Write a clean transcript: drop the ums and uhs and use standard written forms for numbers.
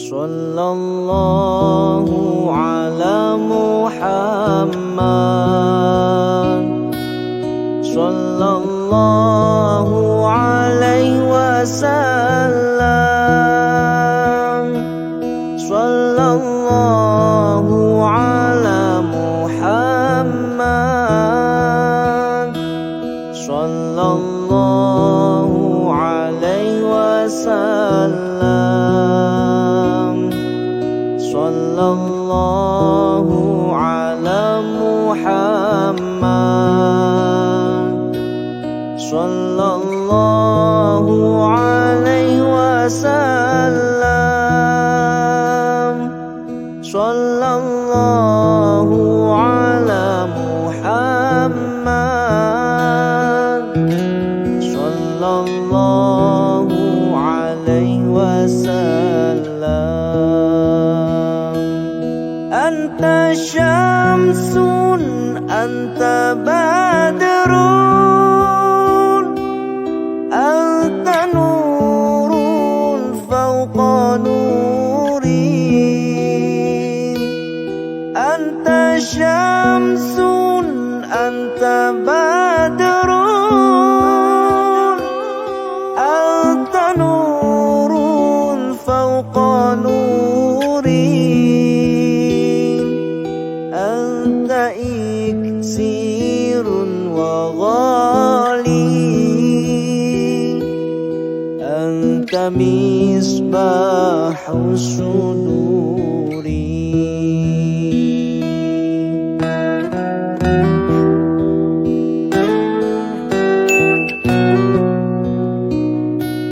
Sallallahu ala Muhammad, sallallahu alaihi wasallam, sallallahu ala Muhammad, sallallahu alaihi wasallam, sallallahu ala Muhammad, sallallahu alaihi wasallam, sallallahu ala Muhammad, sallallahu alaihi wasallam. Anta syamsun, anta badrun, anta nurun fawqa nuri. Anta syamsun, anta badrun, anta nurun fawqa nuri. Anta iksirun wa ghali, anta misbahu suduri.